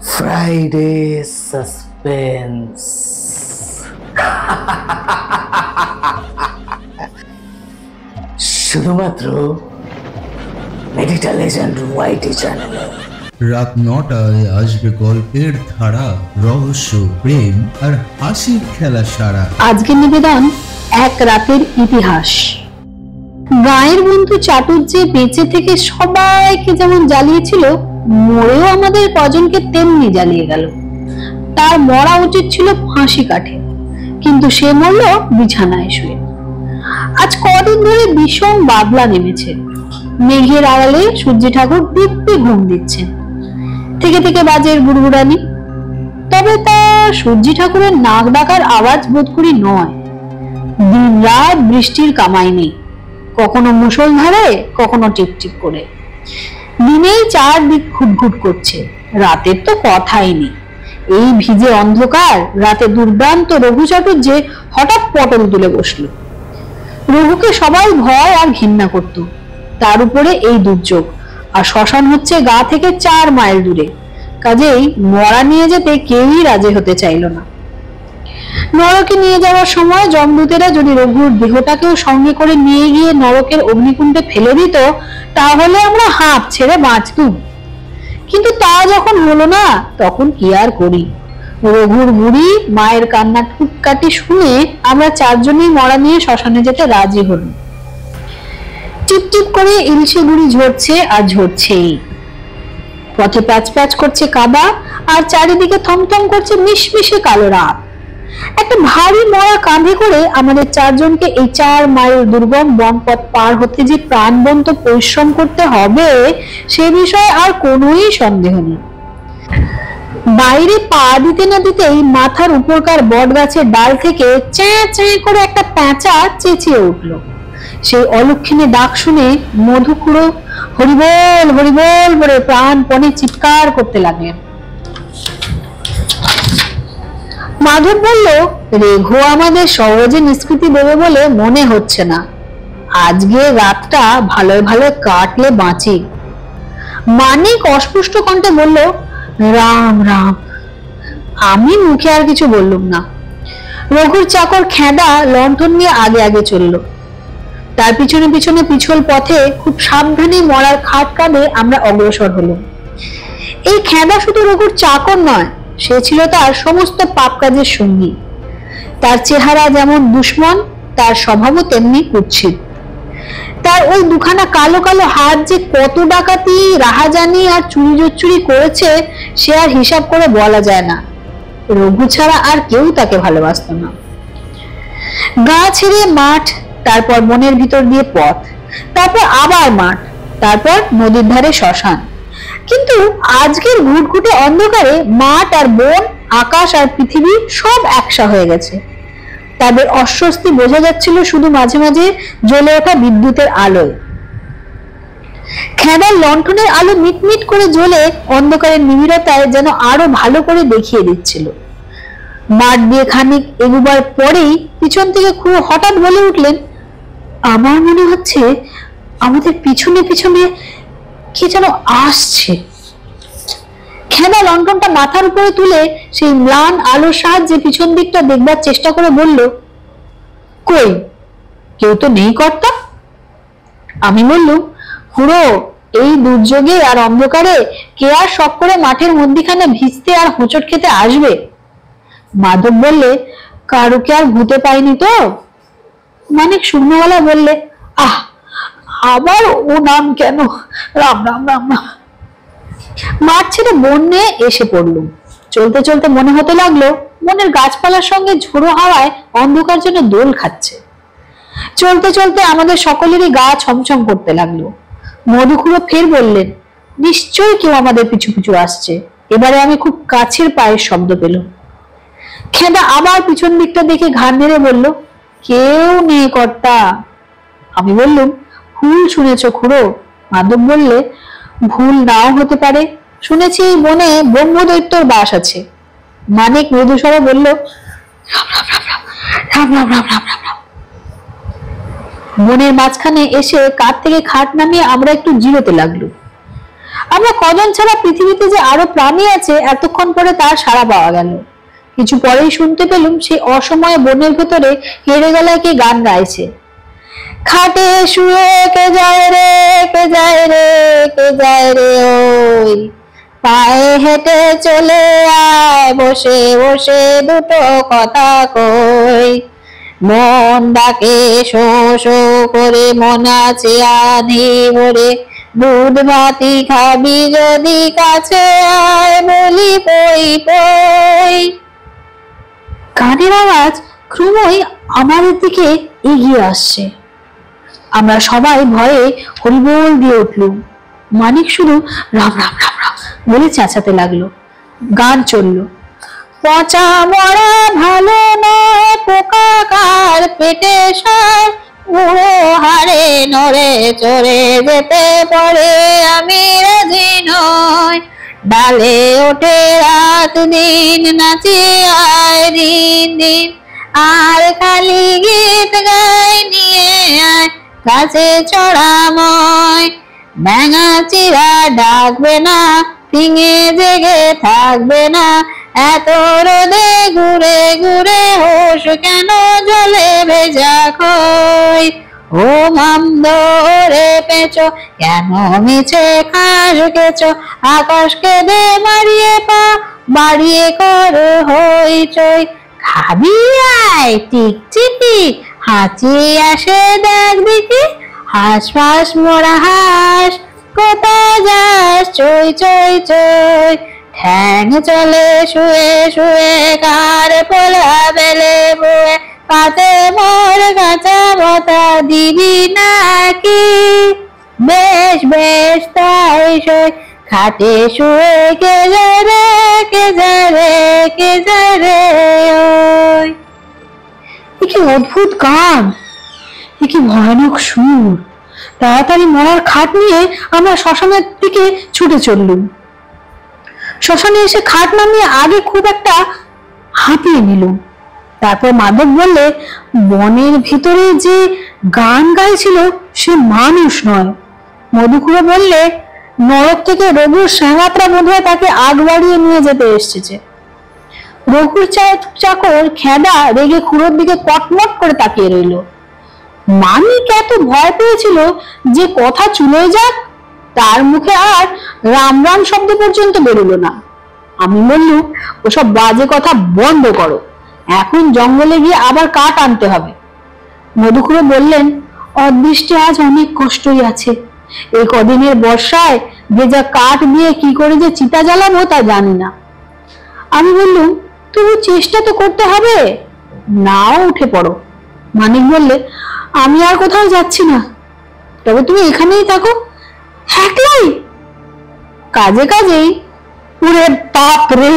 Friday suspense. শুধুমাত্র মেডিটা legend ওয়াইটি চ্যানেলে রাত 9টায় আসবে গল্পের ধারা, রহস্য, প্রেম আর হাসির খেলা সারা। আজকের নিবেদন এক রাতের ইতিহাস। গায়ের বন্ধু চাটুর্যে বেঁচে থেকে সবাইকে যেমন জ্বালিয়েছিল, মরেও আমাদের কজনকে তেমনি জ্বালিয়ে গেল। তার মরা উচিত ছিল ফাঁসি কাঠে, কিন্তু সে মরল বিছানায় শুয়ে। আজ কদিন ধরে ভীষণ বাদলা নেমেছে। মেঘের আড়ালে সূর্যি ঠাকুর দিব্যি ঘুম দিচ্ছেন। থেকে থেকে বাজের গুড়গুড়ানি। তবে তা সূর্যি ঠাকুরের নাক ডাকার আওয়াজ বোধ করি নয়। দিন রাত বৃষ্টির কামাই নেই, কখনো মুষলধারে, কখনো টিপটিপ করে। দিনেই চারদিক ঘুটঘুট করছে, রাতের তো কথাই নেই। এই ভিজে অন্ধকার রাতে দুর্দান্ত রঘু চাটুর্যে হঠাৎ পটল তুলে বসলো। রঘুকে সবাই ভয় আর ঘৃণা করত, তার উপরে এই দুর্যোগ, আর শ্মশান হচ্ছে গা থেকে 4 মাইল দূরে। কাজেই মরা নিয়ে যেতে কেউই রাজি হতে চাইল না। নরকে নিয়ে যাওয়ার সময় যমদূতেরা যদি রঘুর দেহটাকেও সঙ্গে করে নিয়ে গিয়ে নরকের অগ্নিকুণ্ডে ফেলে দিত, তাহলে আমরা হাঁপ ছেড়ে বাঁচতুম। কিন্তু তা যখন হলো না, তখন কি আর করি। রঘুর বুড়ি মায়ের কান্না টুককাটি শুনে আমরা 4 জনই মরা নিয়ে শ্মশানে যেতে রাজি হলাম। টিপটিপ করে ইলশে গুড়ি ঝরছে আর ঝরছেই। পথে প্যাচ প্যাচ করছে কাদা, আর চারিদিকে থমথম করছে মিশমিশে কালো রাত। একটা ভারী মরা কাঁধে করে আমাদের 4 জনকে এই 4 মাইল দুর্গম বনপথ পার হতে যে প্রাণবন্ত পরিশ্রম করতে হবে, সে বিষয়ে আর কোনোই সন্দেহ নেই। বাইরে পা দিতে না দিতেই মাথার উপরকার বট গাছের ডাল থেকে চ্যাঁ চ্যাঁ করে একটা প্যাঁচা চেঁচিয়ে উঠল। সেই অলক্ষিণে ডাক শুনে মধুকুড়ো হরিবোল হরিবোল বলে প্রাণপণে চিৎকার করতে লাগলেন। মাধব বলল, রেঘু আমাদের সহজে নিষ্কৃতি দেবে বলে মনে হচ্ছে না। আজকে রাতটা ভালোই ভালো কাটলে বাঁচি। মানিক অস্পষ্ট কণ্ঠে বলল, রাম রাম। আমি মুখে আর কিছু বললুম না। রঘুর চাকর খেদা লণ্ঠন নিয়ে আগে আগে চলল। তার পিছনে পিছনে পিছল পথে খুব সাবধানে মরার খাট কাঁধে আমরা অগ্রসর হলাম। এই খেদা শুধু রঘুর চাকর নয়, সে ছিল তার সমস্ত পাপ কাজের সঙ্গী। তার চেহারা যেমন দুশ্মন, তার স্বভাবও তেমনি কুৎসিত। তার ওই দুখানা কালো কালো হাত যে কত ডাকাতি, রাহাজানি আর চুরি জচ্চুরি করেছে, সে আর হিসাব করে বলা যায় না। রঘু ছাড়া আর কেউ তাকে ভালোবাসত না। গা ছেড়ে মাঠ, তারপর বনের ভিতর দিয়ে পথ, তারপর আবার মাঠ, তারপর নদীর ধারে শ্মশান। কিন্তু আজকের ঘুটঘুটে অন্ধকারে মাঠ আর বন, আকাশ আর পৃথিবী সব একসা হয়ে গেছে। তাদের অস্বস্তি বোঝা যাচ্ছিল শুধু মাঝে মাঝে জ্বলে ওঠা বিদ্যুতের আলোয়। খেদার লণ্ঠনের আলো মিটমিট করে জ্বলে অন্ধকারের নিবিড়তায় যেন আরো ভালো করে দেখিয়ে দিচ্ছিল। মাঠ দিয়ে খানিক এগুবার পরেই পিছন থেকে খুব হঠাৎ বলে উঠলেন, আমার মনে হচ্ছে আমাদের পিছনে পিছনে কি যেন আসছে। খেদা লণ্ঠনটা মাথার উপরে তুলে সেই ম্লান আলোর সাহায্যে পিছন দিকটা দেখবার চেষ্টা করে বলল, কই, কেউ তো নেই কর্তা। আমি বললুম, খুড়ো, এই দুর্যোগে আর অন্ধকারে কে আর শখ করে মাঠের মধ্যিখানে ভিজতে আর হোঁচট খেতে আসবে? মাধব বললে, কারুকে আর ভূতে পাইনি তো? মানিক শুকনো গলায় বললে, আহ, আবার ও নাম কেন, রাম রাম রাম রাম। মাঠ ছেড়ে বনে এসে পড়লুম। চলতে চলতে মনে হতে লাগলো মনের গাছপালার সঙ্গে ঝোড়ো হাওয়ায় অন্ধকার যেন দোল খাচ্ছে। চলতে চলতে আমাদের সকলেরই গা ছমছম করতে লাগলো। মধুকুড়ো ফের বললেন, নিশ্চয়ই কেউ আমাদের পিছু পিছু আসছে। এবারে আমি খুব কাছের পায়ের শব্দ পেলাম। খেদা আবার পিছন দিকটা দেখে ঘাড় নেড়ে বলল, কেউ নেই কর্তা। আমি বললুম, ভুল শুনেছ খুড়ো। মাধব বললে, ভুল নাও হতে পারে, শুনেছি এই বনে ব্রহ্মদৈত্যর বাস আছে। মানিক মৃদুস্বরে বলল, রাম রাম রাম রাম রাম রাম রাম রাম রাম রাম। বনের মাঝখানে এসে কাঠ থেকে খাট নামিয়ে আমরা একটু জিরোতে লাগলো। আমরা কজন ছাড়া পৃথিবীতে যে আরো প্রাণী আছে এতক্ষণ পরে তার সাড়া পাওয়া গেল। কিছু পরেই শুনতে পেলুম সেই অসময়ে বনের ভেতরে হেরে গলায় কে গান গাইছে। খাটে শুয়ে কে যায় রে, কে যায় রে, কে যায় রে ওই, পায়ে হেঁটে চলে আয়, বসে বসে দুটো কথা কই। মন ডাকে শো শো করে, মন আছে আধি ভরে, দুধ ভাতি খাবি যদি কাছে আয়, বলি পই পই। গানের আওয়াজ ক্রমই আমাদের দিকে এগিয়ে আসছে। আমরা সবাই ভয়ে হরিবোল দিয়ে উঠলুম। মানিক শুধু রাম রাম রাম রাম বলে চেঁচাতে লাগলো। গান চলল। পচা মরা ভালো নয়, পোকা কার পেটে সার, উড়ো হারে নড়ে চড়ে যেতে পড়ে আমি রাজি নয়, ডালে ওঠে রাত দিন, নাচি আয় দিন দিন, আর খালি গীত গাই নিয়ে আয় কাছে চড়াময়। ব্যাঙা চিরা ডাকবে না, ফিঙে জেগে থাকবে না, এত রোদে ঘুরে ঘুরে হোস কেন জলে ভেজা খই। ও মামদ রে পেঁচো, কেন মিছে খাস কেচো, আকাশকে দে মারিয়ে পা, বাড়িয়ে কর হইচই। খাবি আয় টিকচিকি, হাঁচি আসে দেখ দেখি, হাঁস ফাঁস মোরা হাঁস, কোথায় যাস চই চই চই। ঠ্যাং চলে শুয়ে শুয়ে, কার পোলা বেলে বয়ে, পাতে মোর কাঁচা বতা দিবি নাকি, বেশ বেশ তাই সই। খাটে শুয়ে কে যায় রে, কে যায় রে, কে যায় রে ওই। কি অদ্ভুত গান, কি ভয়ানক সুর। তাড়াতাড়ি মরার খাট নিয়ে আমরা শ্মশানের দিকে ছুটে চললুম। শ্মশানে এসে খাট নামিয়ে আগে খুব একটা হাঁপিয়ে নিলুম। তারপর মাধব বললে, বনের ভিতরে যে গান গাইছিল সে মানুষ নয়। মধুকুড়ো বললে, নরক থেকে রঘুর সাঁগাতরা বোধহয় তাকে আগ বাড়িয়ে নিয়ে যেতে এসেছে। রঘুর চাকর খেদা রেগে খুড়োর দিকে কটমট করে তাকিয়ে রইল। মানিক এত ভয় পেয়েছিল যে কথা চুলে যাক, তার মুখে আর রাম রাম শব্দ পর্যন্ত বেরোলো না। আমি বললুম, ওসব বাজে কথা বন্ধ করো, এখন জঙ্গলে গিয়ে আবার কাঠ আনতে হবে। মধুকুড়ো বললেন, অদৃষ্টে আজ অনেক কষ্টই আছে। এই কদিনের বর্ষায় ভেজা কাঠ দিয়ে কি করে যে চিতা জ্বালাবো তা জানি না। আমি বললুম, তবু চেষ্টা তো করতে হবে, নাও উঠে পড়ো। মানিক বললে, আমি আর কোথাও যাচ্ছি না, তবে তুমি এখানেই থাকো। একলাই? কাজে কাজেই? পুরে বাপ রে,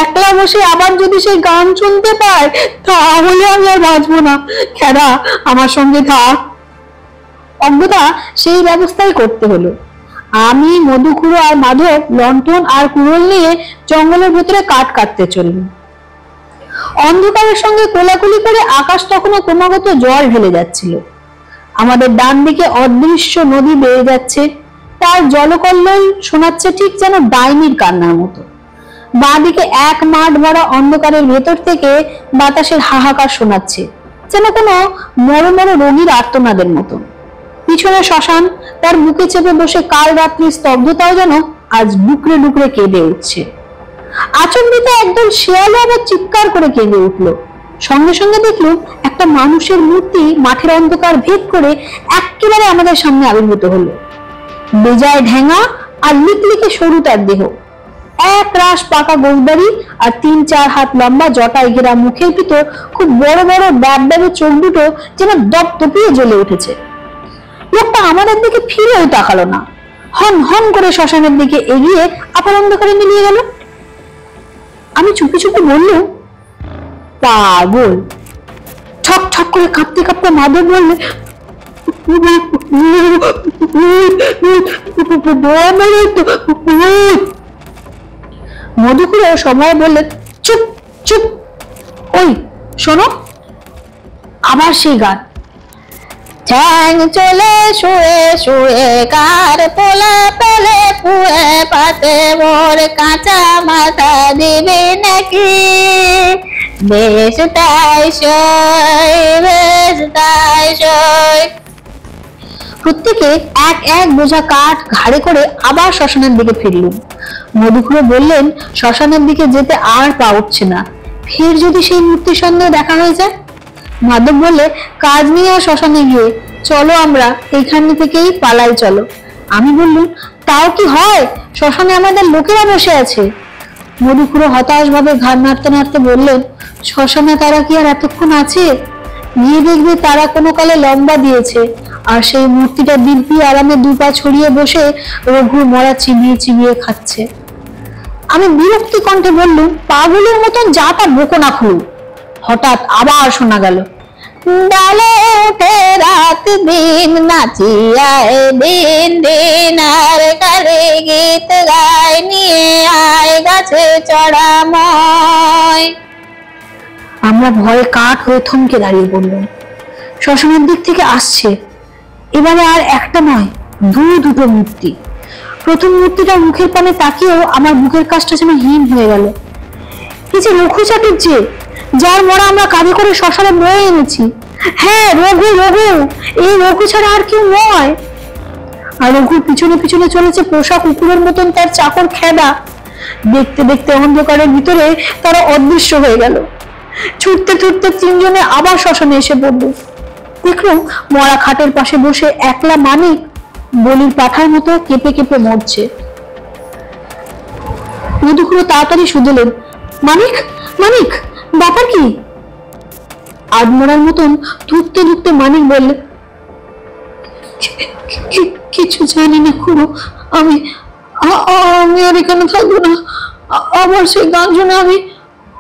একলা বসে আবার যদি সেই গান শুনতে পায় তাহলে আমি আর বাঁচবো না। খেদা আমার সঙ্গে থাক। অজ্ঞতা সেই ব্যবস্থাই করতে হলো। আমি, মধুকুড়ো আর মাধব লণ্ঠন আর কুড়োল নিয়ে জঙ্গলের ভেতরে কাঠ কাটতে চললাম। অন্ধকারের সঙ্গে কোলাকুলি করে আকাশ তখনও ক্রমাগত জল ঢেলে যাচ্ছিল। আমাদের ডান দিকে অদৃশ্য নদী বেয়ে যাচ্ছে, তার জলকল্লোল শোনাচ্ছে ঠিক যেন ডাইনির কান্নার মতো। বাঁ দিকে এক মাঠ ভরা অন্ধকারের ভেতর থেকে বাতাসের হাহাকার শোনাচ্ছে, যেন কোনো মরো মরো রোগীর আর্তনাদের মতো। পিছনে শ্মশান, তার বুকে চেপে বসে কাল রাত্রির স্তব্ধতাও যেন আজ ডুকরে ডুকরে কেঁদে উঠছে। আচমনিত একদল শেয়ালে আবার চিৎকার করে কেঁদে উঠলো। সঙ্গে সঙ্গে দেখলুম একটা মানুষের মূর্তি মাঠের অন্ধকার ভেদ করে একেবারে আমাদের সামনে আবির্ভূত হলো। বেজায় ঢেঙা আর লিকলিকে সরু তার দেহ, এক রাশ পাকা গোলদারি আর ৩-৪ হাত লম্বা জটায় ঘেরা মুখের ভিতর খুব বড় বড় ব্যাবব্যাবে চোখ দুটো যেন দপদপিয়ে জ্বলে উঠেছে। লোকটা আমাদের দিকে ফিরেও তাকালো না, হন হন করে শ্মশানের দিকে এগিয়ে আবার অন্ধকারে মিলিয়ে গেল। আমি চুপি চুপি বললুম, পাগল। ঠক ঠক করে কাঁপতে কাঁপতে মাধব বললে, মধুকুড়ো সময় বললে, চুপ চুপ, ওই শোনো। আবার সেই গান, ঠ্যাং চলে শুয়ে শুয়ে কার পোলা পেলে পুয়ে পাতে মোর কাঁচা মাথা দিবে নাকি? বেশ তাই সই, বেশ তাই সই। প্রত্যেকে এক এক বোঝা কাঠ ঘাড়ে করে আবার শ্মশানের দিকে ফিরলুম। মধুখুড়ো বললেন, শ্মশানের দিকে যেতে আর পা উঠছে না, ফের যদি সেই মূর্তির সঙ্গে দেখা হয়ে যায়। মাধব বললে, কাজ নিয়ে আর শ্মশানে গিয়ে চলো, আমরা এখান থেকেই পালাই চলো। আমি বললুম, তাও কি হয়, শ্মশানে আমাদের লোকেরা বসে আছে। মধুখুড়ো হতাশ ভাবে ঘাড় নাড়তে নাড়তে বললেন, শ্মশানে তারা কি আর এতক্ষণ আছে? গিয়ে দেখবে তারা কোনো কালে লম্বা দিয়েছে, আর সেই মূর্তিটা দিব্যি আরামে দুপা ছড়িয়ে বসে রঘুর মরা চিবিয়ে চিবিয়ে খাচ্ছে। আমি বিরক্তি কণ্ঠে বললুম, পাগলের মতন যা তা বকো না খুড়ো। হঠাৎ আবার শোনা গেল, ডালে উঠে রাত দিন নাচিয়ায় দিন দিন আর কালে গীত গায় নিয়ে আয় গাছে চড়াময়। আমরা ভয়ে কাঠ হয়ে থমকে দাঁড়িয়ে পড়লাম। শ্মশানের দিক থেকে আসছে, এবারে আর একটা নয়, দুটো মূর্তি। প্রথম মূর্তিটা মুখের পানে তাকিয়েও আমার বুকের কাজটা যেন হিম হয়ে গেল। এই যে রঘু চাটুর্যে, যার মরা আমরা কাঁধে করে শ্মশানে বয়ে এনেছি। হ্যাঁ, রঘু রঘু, এই রঘু ছাড়া আর কেউ নয়। আর রঘুর পিছনে পিছনে চলেছে পোষা কুকুরের মতন তার চাকর খেদা। দেখতে দেখতে অন্ধকারের ভিতরে তারা অদৃশ্য হয়ে গেল। ছুটতে ছুটতে তিনজনে আবার শ্মশানে এসে পড়ল। দেখলাম মরা খাটের পাশে বসে একলা মানিক বলির পাঠার মতো কেঁপে কেঁপে মরছে। মধুখুড়ো তাড়াতাড়ি শুধলেন, মানিক মানিক, ব্যাপার কি? আদমরার মতন ধুকতে ধুকতে মানিক বললে, কিছু জানি না খুড়ো, আমি আর এখানে থাকবো না। আবার সেই গান শুনে আমি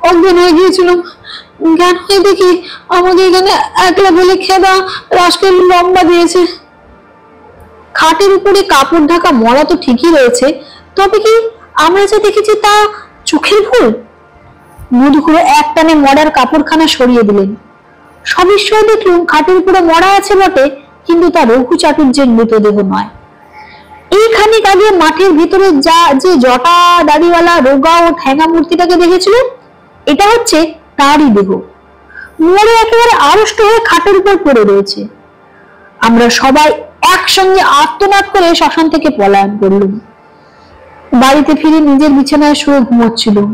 অজ্ঞান হয়ে গিয়েছিলাম। জ্ঞান হয়ে দেখি আমাকে এখানে একলা বলে খেদা রাস্কেল লম্বা দিয়েছে। খাটের উপরে কাপড় ঢাকা মরা তো ঠিকই রয়েছে, তবে কি আমরা যা দেখেছি তা চোখের ভুল? মধুখুড়ো এক টানে মরার কাপড়খানা সরিয়ে দিলেন। সবিস্ময়ে দেখলুম খাটের উপরে মরা আছে বটে, কিন্তু তা রঘু চাটুর্যের মৃতদেহ নয়। এইখানে আগে মাঠের ভিতরে যে জটা দাড়িওয়ালা রোগা ও ঠ্যাঙা মূর্তিটাকে দেখেছিলেন, এটা হচ্ছে তারই দেহ। মরে একেবারে আড়ষ্ট হয়ে খাটের উপর পড়ে রয়েছে। আমরা সবাই একসঙ্গে আর্তনাদ করে শ্মশান থেকে পলায়ন করলুম। বাড়িতে ফিরে নিজের বিছানায় শুয়ে ঘুমোচ্ছিলুম।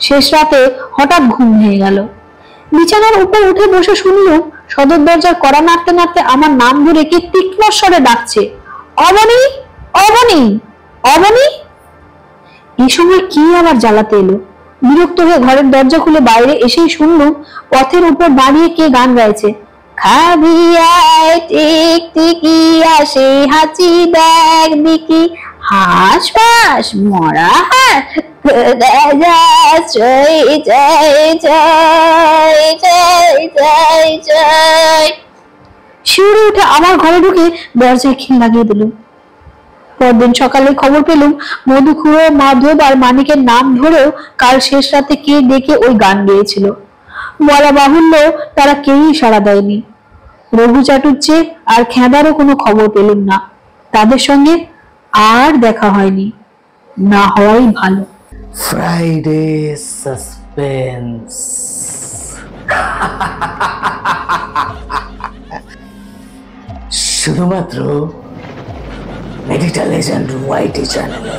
শেষ রাতে হঠাৎ ঘুম ভেঙে গেল। বিছানার উপর উঠে বসে শুনলুম সদর দরজার কড়া নাড়তে নাড়তে আমার নাম ধরে কে তীক্ষ্ণ স্বরে ডাকছে, অবনী অবনী অবনী। এই সময় কি আবার জ্বালাতে এলো? বিরক্ত হয়ে ঘরের দরজা খুলে বাইরে এসেই শুনলুম পথের উপর দাঁড়িয়ে কে গান গাইছে, খাবি আয় টিক টিকি আসে হাঁচি দেখ দিকি, হাঁস ফাঁস মরা হাঁস শিউরে উঠে আমার ঘরে ঢুকে দরজায় খিল লাগিয়ে দিল। পরদিন সকালে খবর পেলুম মধুখুড়ো, মাধব আর মানিকের নাম ধরেও কাল শেষ রাতে কে ডেকে ওই গান গেয়েছিল। বলা বাহুল্য তারা কেউই সাড়া দেয়নি। রঘু চাটুর্যে আর খেদারও কোনো খবর পেলুম না। তাদের সঙ্গে আর দেখা হয়নি, না হওয়াই ভালো। Friday suspense. শুধুমাত্র মেডিটা লেজেন্ড ওয়াইটি চ্যানেলে।